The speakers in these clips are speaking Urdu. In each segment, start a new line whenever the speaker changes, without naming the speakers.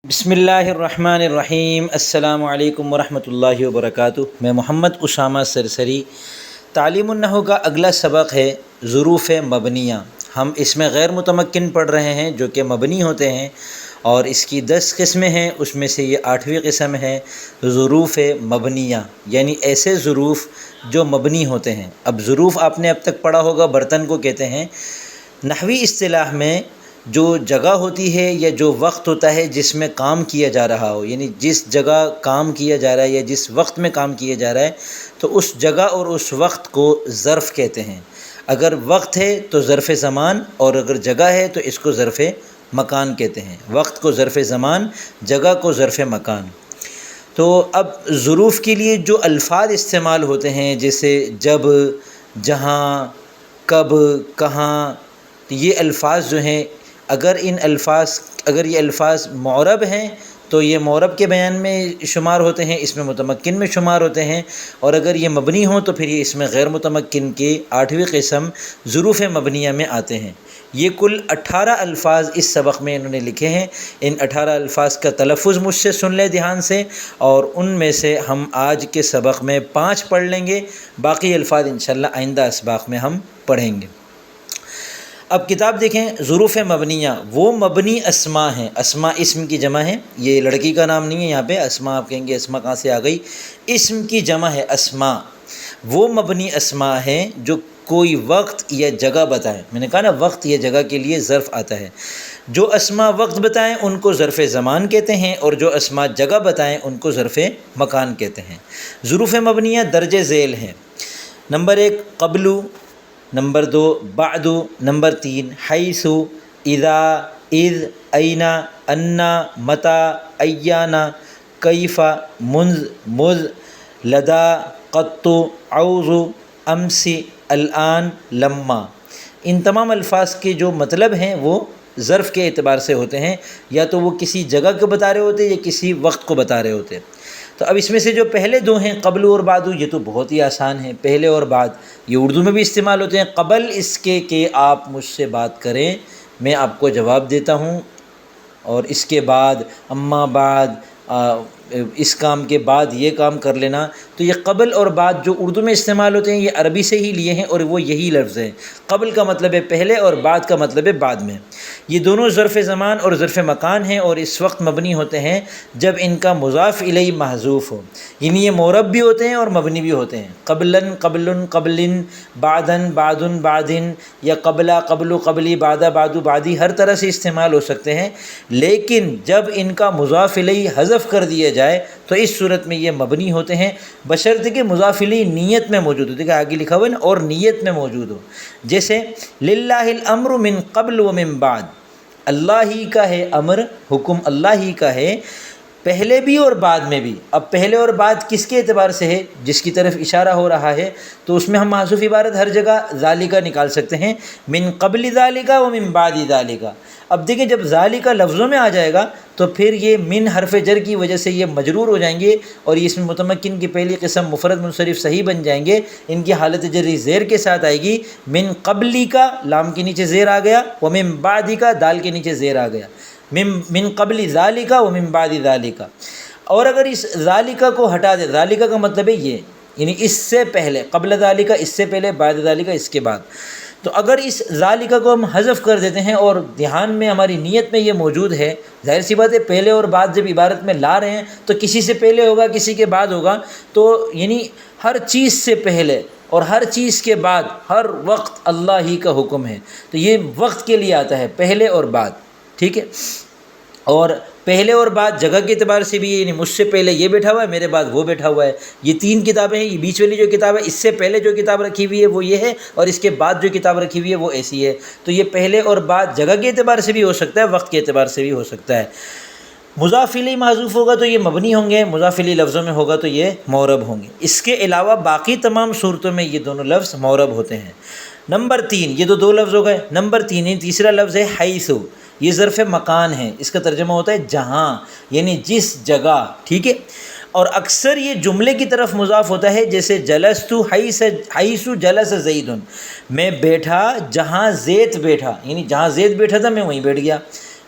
بسم اللہ الرحمن الرحیم۔ السلام علیکم ورحمۃ اللہ وبرکاتہ۔ میں محمد اسامہ سرسری۔ تعلیم النحو کا اگلا سبق ہے ظروف مبنیہ۔ ہم اس میں غیر متمکن پڑھ رہے ہیں جو کہ مبنی ہوتے ہیں، اور اس کی 10 قسمیں ہیں، اس میں سے یہ 8ویں قسم ہے ظروف مبنیہ، یعنی ایسے ظروف جو مبنی ہوتے ہیں۔ اب ظروف آپ نے اب تک پڑھا ہوگا، برتن کو کہتے ہیں۔ نحوی اصطلاح میں جو جگہ ہوتی ہے یا جو وقت ہوتا ہے جس میں کام کیا جا رہا ہو، یعنی جس جگہ کام کیا جا رہا ہے یا جس وقت میں کام کیا جا رہا ہے، تو اس جگہ اور اس وقت کو ظرف کہتے ہیں۔ اگر وقت ہے تو ظرف زمان، اور اگر جگہ ہے تو اس کو ظرف مکان کہتے ہیں۔ وقت کو ظرف زمان، جگہ کو ظرف مکان۔ تو اب ظروف کے لیے جو الفاظ استعمال ہوتے ہیں، جیسے جب، جہاں، کب، کہاں، یہ الفاظ جو ہیں، اگر یہ الفاظ معرب ہیں تو یہ معرب کے بیان میں شمار ہوتے ہیں، اس میں متمکن میں شمار ہوتے ہیں، اور اگر یہ مبنی ہوں تو پھر یہ اس میں غیر متمکن کے 8ویں قسم ظروف مبنیہ میں آتے ہیں۔ یہ کل 18 الفاظ اس سبق میں انہوں نے لکھے ہیں۔ ان 18 الفاظ کا تلفظ مجھ سے سن لیں دھیان سے، اور ان میں سے ہم آج کے سبق میں 5 پڑھ لیں گے، باقی الفاظ انشاءاللہ آئندہ اسباق میں ہم پڑھیں گے۔ اب کتاب دیکھیں، ظروف مبنیہ وہ مبنی اسماء ہیں۔ اسماء اسم کی جمع ہے، یہ لڑکی کا نام نہیں ہے یہاں پہ۔ اسماء آپ کہیں گے اسماء کہاں سے آ گئی؟ اسم کی جمع ہے اسماء۔ وہ مبنی اسماء ہیں جو کوئی وقت یا جگہ بتائیں۔ میں نے کہا نا، وقت یا جگہ کے لیے ظرف آتا ہے۔ جو اسماء وقت بتائیں ان کو ظرف زمان کہتے ہیں، اور جو اسماء جگہ بتائیں ان کو ظرف مکان کہتے ہیں۔ ظروف مبنیہ درج ذیل ہیں۔ نمبر 1 قبل، نمبر 2 بعد، نمبر 3 حیث، اذا، اذ، اینا، انا، متی، ایانا، کیف، منذ، مذ، لدا، قط، عوض، امس، الآن، لما۔ ان تمام الفاظ کے جو مطلب ہیں وہ ظرف کے اعتبار سے ہوتے ہیں، یا تو وہ کسی جگہ کو بتا رہے ہوتے ہیں یا کسی وقت کو بتا رہے ہوتے ہیں۔ تو اب اس میں سے جو پہلے 2 ہیں قبل اور بعد، یہ تو بہت ہی آسان ہیں۔ پہلے اور بعد یہ اردو میں بھی استعمال ہوتے ہیں۔ قبل اس کے کہ آپ مجھ سے بات کریں، میں آپ کو جواب دیتا ہوں، اور اس کے بعد اما بعد، اس کام کے بعد یہ کام کر لینا۔ تو یہ قبل اور بعد جو اردو میں استعمال ہوتے ہیں یہ عربی سے ہی لیے ہیں، اور وہ یہی لفظ ہیں۔ قبل کا مطلب ہے پہلے، اور بعد کا مطلب ہے بعد میں۔ یہ دونوں ظرف زمان اور ظرف مکان ہیں، اور اس وقت مبنی ہوتے ہیں جب ان کا مضاف الیہ محذوف ہو، یعنی یہ معرب بھی ہوتے ہیں اور مبنی بھی ہوتے ہیں۔ قبلاً، قبلن، قبلن، بعداً، بعدن، بعدن، یا قبلا، قبل، قبلی، بعدا، بعدو، بعدی، ہر طرح سے استعمال ہو سکتے ہیں۔ لیکن جب ان کا مضاف الیہ حذف کر دیا جائے تو اس صورت میں یہ مبنی ہوتے ہیں، بشرط کہ مضاف الیہ نیت میں موجود ہو۔ دیکھیں آگے لکھا ہوا ہے نا، اور نیت میں موجود ہو۔ جیسے للہ الامر من قبل ومن بعد، اللہ ہی کا ہے امر، حکم اللہ ہی کا ہے، پہلے بھی اور بعد میں بھی۔ اب پہلے اور بعد کس کے اعتبار سے ہے؟ جس کی طرف اشارہ ہو رہا ہے، تو اس میں ہم محذوف عبارت ہر جگہ ذالکہ نکال سکتے ہیں، من قبل ذالکہ ومن بعد ذالکہ۔ اب دیکھیں جب ذالکہ لفظوں میں آ جائے گا تو پھر یہ من حرف جر کی وجہ سے یہ مجرور ہو جائیں گے، اور یہ اس میں متمکن کی پہلی قسم مفرد منصرف صحیح بن جائیں گے۔ ان کی حالت جری زیر کے ساتھ آئے گی، من قبلی کا لام کے نیچے زیر آ گیا، ومن بعد کا دال کے نیچے زیر آ گیا، من قبل ذالکہ ومن بعد ذالکہ۔ اور اگر اس ذالکہ کو ہٹا دے، ذالکہ کا مطلب ہے یہ، یعنی اس سے پہلے، قبل ذالکہ اس سے پہلے، بعد ذالکہ اس کے بعد۔ تو اگر اس ذالکہ کو ہم حذف کر دیتے ہیں اور دھیان میں ہماری نیت میں یہ موجود ہے، ظاہر سی بات ہے پہلے اور بعد جب عبارت میں لا رہے ہیں تو کسی سے پہلے ہوگا کسی کے بعد ہوگا، تو یعنی ہر چیز سے پہلے اور ہر چیز کے بعد ہر وقت اللہ ہی کا حکم ہے، تو یہ وقت کے لیے آتا ہے پہلے اور بعد، ٹھیک ہے۔ اور پہلے اور بعد جگہ کے اعتبار سے بھی، یعنی مجھ سے پہلے یہ بیٹھا ہوا ہے، میرے بعد وہ بیٹھا ہوا ہے۔ یہ 3 کتابیں ہیں، یہ بیچ والی جو کتاب ہے اس سے پہلے جو کتاب رکھی ہوئی ہے وہ یہ ہے، اور اس کے بعد جو کتاب رکھی ہوئی ہے وہ ایسی ہے۔ تو یہ پہلے اور بعد جگہ کے اعتبار سے بھی ہو سکتا ہے، وقت کے اعتبار سے بھی ہو سکتا ہے۔ مضاف الیہ محذوف ہوگا تو یہ مبنی ہوں گے، مضاف الیہ لفظوں میں ہوگا تو یہ معرب ہوں گے۔ اس کے علاوہ باقی تمام صورتوں میں یہ دونوں لفظ معرب ہوتے ہیں۔ نمبر 3، یہ تو 2 لفظ ہو گئے۔ نمبر 3 تیسرا لفظ ہے حیث۔ یہ ظرف مکان ہے، اس کا ترجمہ ہوتا ہے جہاں، یعنی جس جگہ، ٹھیک ہے۔ اور اکثر یہ جملے کی طرف مضاف ہوتا ہے، جیسے جلست حیث جلس زید، میں بیٹھا جہاں زید بیٹھا، یعنی جہاں زید بیٹھا تھا میں وہیں بیٹھ گیا۔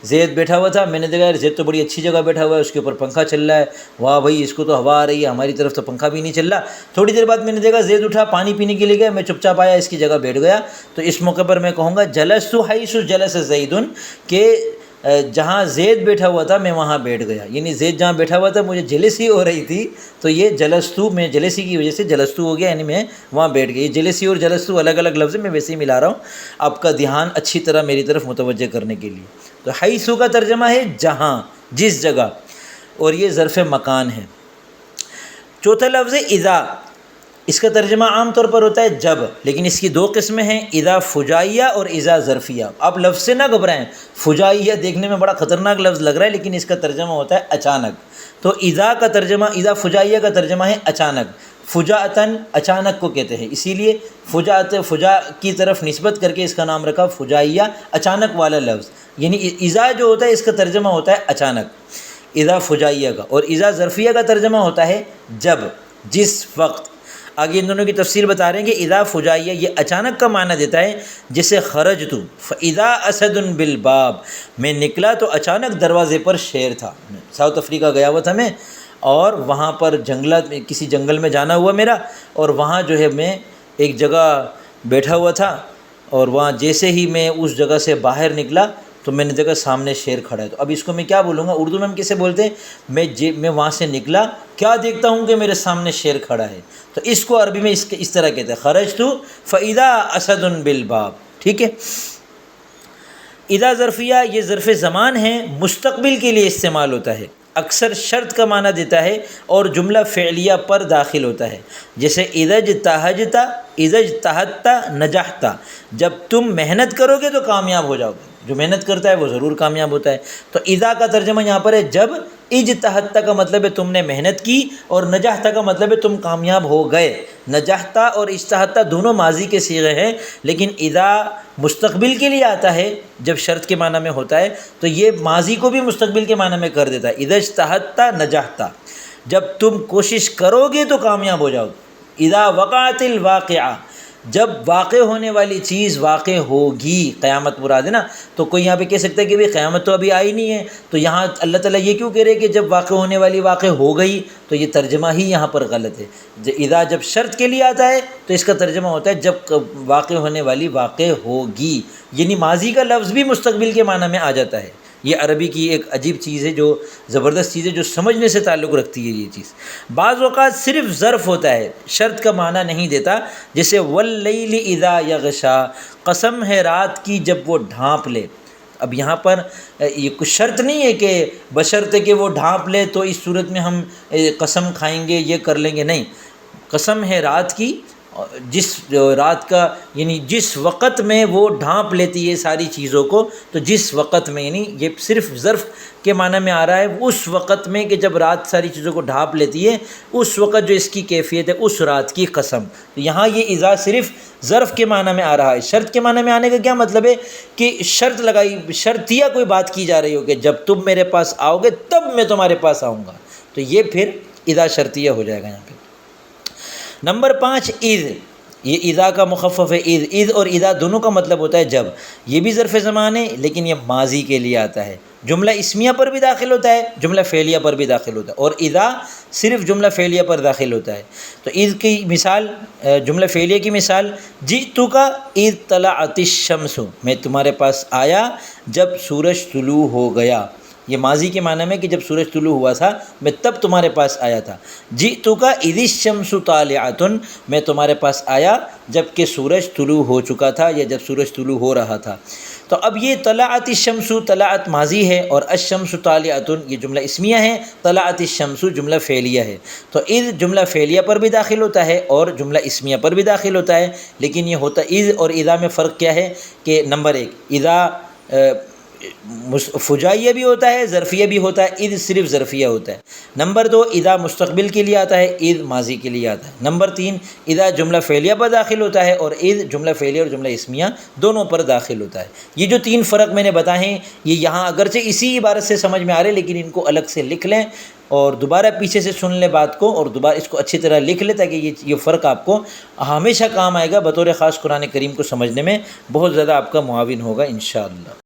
زید بیٹھا ہوا تھا، میں نے دیکھا یار زید تو بڑی اچھی جگہ بیٹھا ہوا ہے، اس کے اوپر پنکھا چل رہا ہے، واہ بھائی اس کو تو ہوا آ رہی ہے، ہماری طرف تو پنکھا بھی نہیں چل رہا۔ تھوڑی دیر بعد میں نے دیکھا زید اٹھا پانی پینے کے لیے گیا، میں چپ چاپ آیا اس کی جگہ بیٹھ گیا۔ تو اس موقع پر میں کہوں گا جلست حیث جلس زید، کہ جہاں زید بیٹھا ہوا تھا میں وہاں بیٹھ گیا، یعنی زید جہاں بیٹھا ہوا تھا مجھے جلسی ہو رہی تھی، تو یہ جلستو میں جلسی کی وجہ سے جلستو ہو گیا، یعنی میں وہاں بیٹھ گیا۔ یہ جلسی اور جلستو الگ الگ لفظ میں ویسے ہی ملا رہا ہوں آپ کا دھیان اچھی طرح میری طرف متوجہ کرنے کے لیے۔ تو حیثو کا ترجمہ ہے جہاں، جس جگہ، اور یہ ظرف مکان ہے۔ چوتھا لفظ ہے اذا، اس کا ترجمہ عام طور پر ہوتا ہے جب، لیکن اس کی دو قسمیں ہیں، اذا فجائیہ اور اذا ظرفیہ۔ آپ لفظ سے نہ گھبرائیں، فجائیہ دیکھنے میں بڑا خطرناک لفظ لگ رہا ہے لیکن اس کا ترجمہ ہوتا ہے اچانک۔ تو اذا کا ترجمہ، اذا فجائیہ کا ترجمہ ہے اچانک، فجاءتاً اچانک کو کہتے ہیں، اسی لیے فجا کی طرف نسبت کر کے اس کا نام رکھا فجائیہ، اچانک والا لفظ، یعنی اذا جو ہوتا ہے اس کا ترجمہ ہوتا ہے اچانک، اذا فجائیہ کا۔ اور اذا ظرفیہ کا ترجمہ ہوتا ہے جب، جس وقت۔ آگے ان دونوں کی تفصیل بتا رہے ہیں کہ اذا فجائیہ یہ اچانک کا معنی دیتا ہے، جیسے خرجت فاذا اسد بالباب، میں نکلا تو اچانک دروازے پر شیر تھا۔ ساؤتھ افریقہ گیا ہوا تھا میں، اور وہاں پر جنگلات میں، کسی جنگل میں جانا ہوا میرا، اور وہاں جو ہے میں ایک جگہ بیٹھا ہوا تھا، اور وہاں جیسے ہی میں اس جگہ سے باہر نکلا تو میں نے دیکھا سامنے شیر کھڑا ہے۔ تو اب اس کو میں کیا بولوں گا؟ اردو میں ہم کیسے بولتے ہیں؟ میں وہاں سے نکلا، کیا دیکھتا ہوں کہ میرے سامنے شیر کھڑا ہے، تو اس کو عربی میں اس طرح کہتے ہیں، خرجت فاذا اسد بالباب، ٹھیک ہے۔ اذا ظرفیہ یہ ظرف زمان ہے، مستقبل کے لیے استعمال ہوتا ہے، اکثر شرط کا معنی دیتا ہے اور جملہ فعلیہ پر داخل ہوتا ہے، جیسے اذا اجتہدت، اذا اجتہدت نجحت، جب تم محنت کرو گے تو کامیاب ہو جاؤ گے، جو محنت کرتا ہے وہ ضرور کامیاب ہوتا ہے۔ تو اذا کا ترجمہ یہاں پر ہے جب، اجتہدت کا مطلب ہے تم نے محنت کی، اور نجحت کا مطلب ہے تم کامیاب ہو گئے۔ نجحت اور اجتہدت دونوں ماضی کے صیغے ہیں، لیکن اذا مستقبل کے لیے آتا ہے جب شرط کے معنی میں ہوتا ہے، تو یہ ماضی کو بھی مستقبل کے معنی میں کر دیتا ہے، اذا اجتہدت نجحت، جب تم کوشش کرو گے تو کامیاب ہو جاؤ گے۔ اذا وقعت الواقعہ، جب واقع ہونے والی چیز واقع ہوگی، قیامت مراد ہے نا، تو کوئی یہاں پہ کہہ سکتا ہے کہ بھئی قیامت تو ابھی آئی نہیں ہے، تو یہاں اللہ تعالیٰ یہ کیوں کہہ رہے کہ جب واقع ہونے والی واقع ہو گئی؟ تو یہ ترجمہ ہی یہاں پر غلط ہے۔ اذا جب شرط کے لیے آتا ہے تو اس کا ترجمہ ہوتا ہے جب واقع ہونے والی واقع ہوگی، یعنی ماضی کا لفظ بھی مستقبل کے معنی میں آ جاتا ہے۔ یہ عربی کی ایک عجیب چیز ہے، جو زبردست چیز ہے، جو سمجھنے سے تعلق رکھتی ہے یہ چیز۔ بعض اوقات صرف ظرف ہوتا ہے، شرط کا معنی نہیں دیتا، جیسے واللیل اذا یغشا، قسم ہے رات کی جب وہ ڈھانپ لے۔ اب یہاں پر یہ کچھ شرط نہیں ہے کہ بشرطے کہ وہ ڈھانپ لے تو اس صورت میں ہم قسم کھائیں گے، یہ کر لیں گے، نہیں، قسم ہے رات کی، جس رات کا یعنی جس وقت میں وہ ڈھانپ لیتی ہے ساری چیزوں کو، تو جس وقت میں، یعنی یہ صرف ظرف کے معنی میں آ رہا ہے، اس وقت میں کہ جب رات ساری چیزوں کو ڈھانپ لیتی ہے، اس وقت جو اس کی کیفیت ہے، اس رات کی قسم۔ تو یہاں یہ اذا صرف ظرف کے معنی میں آ رہا ہے۔ شرط کے معنی میں آنے کا کیا مطلب ہے؟ کہ شرط لگائی، شرطیہ کوئی بات کی جا رہی ہو کہ جب تم میرے پاس آؤ گے تب میں تمہارے پاس آؤں گا، تو یہ پھر اذا شرطیہ ہو جائے گا یہاں پہ۔ نمبر 5 اذ، یہ اذا کا مخفف ہے، اذ اور اذا دونوں کا مطلب ہوتا ہے جب، یہ بھی ظرف زمان ہے لیکن یہ ماضی کے لیے آتا ہے، جملہ اسمیہ پر بھی داخل ہوتا ہے، جملہ فعلیہ پر بھی داخل ہوتا ہے، اور اذا صرف جملہ فعلیہ پر داخل ہوتا ہے۔ تو اذ کی مثال، جملہ فعلیہ کی مثال، جئتک اذ طلعت الشمس، میں تمہارے پاس آیا جب سورج طلوع ہو گیا، یہ ماضی کے معنی میں کہ جب سورج طلوع ہوا تھا میں تب تمہارے پاس آیا تھا۔ جئتک اذ الشمس طالعۃ، میں تمہارے پاس آیا جب کہ سورج طلوع ہو چکا تھا یا جب سورج طلوع ہو رہا تھا۔ تو اب یہ طلعت الشمس، طلعت ماضی ہے، اور الشمس طالعۃ یہ جملہ اسمیہ ہے، طلعت الشمس جملہ فعلیہ ہے۔ تو اذ جملہ فعلیہ پر بھی داخل ہوتا ہے اور جملہ اسمیہ پر بھی داخل ہوتا ہے، لیکن یہ ہوتا اذ اور اذا میں فرق کیا ہے کہ نمبر 1 اذا فجائیہ بھی ہوتا ہے، ظرفیہ بھی ہوتا ہے، اذ صرف ظرفیہ ہوتا ہے۔ نمبر 2 اذا مستقبل کے لیے آتا ہے، اذ ماضی کے لیے آتا ہے۔ نمبر 3 اذا جملہ فعلیہ پر داخل ہوتا ہے اور اذ جملہ فعلیہ اور جملہ اسمیہ دونوں پر داخل ہوتا ہے۔ یہ جو 3 فرق میں نے بتائے ہیں، یہ یہاں اگرچہ اسی عبارت سے سمجھ میں آ رہے لیکن ان کو الگ سے لکھ لیں اور دوبارہ پیچھے سے سن لیں بات کو، اور دوبارہ اس کو اچھی طرح لکھ لیں تاکہ یہ فرق آپ کو ہمیشہ کام آئے گا، بطور خاص قرآن کریم کو سمجھنے میں بہت زیادہ آپ کا معاون ہوگا انشاءاللہ۔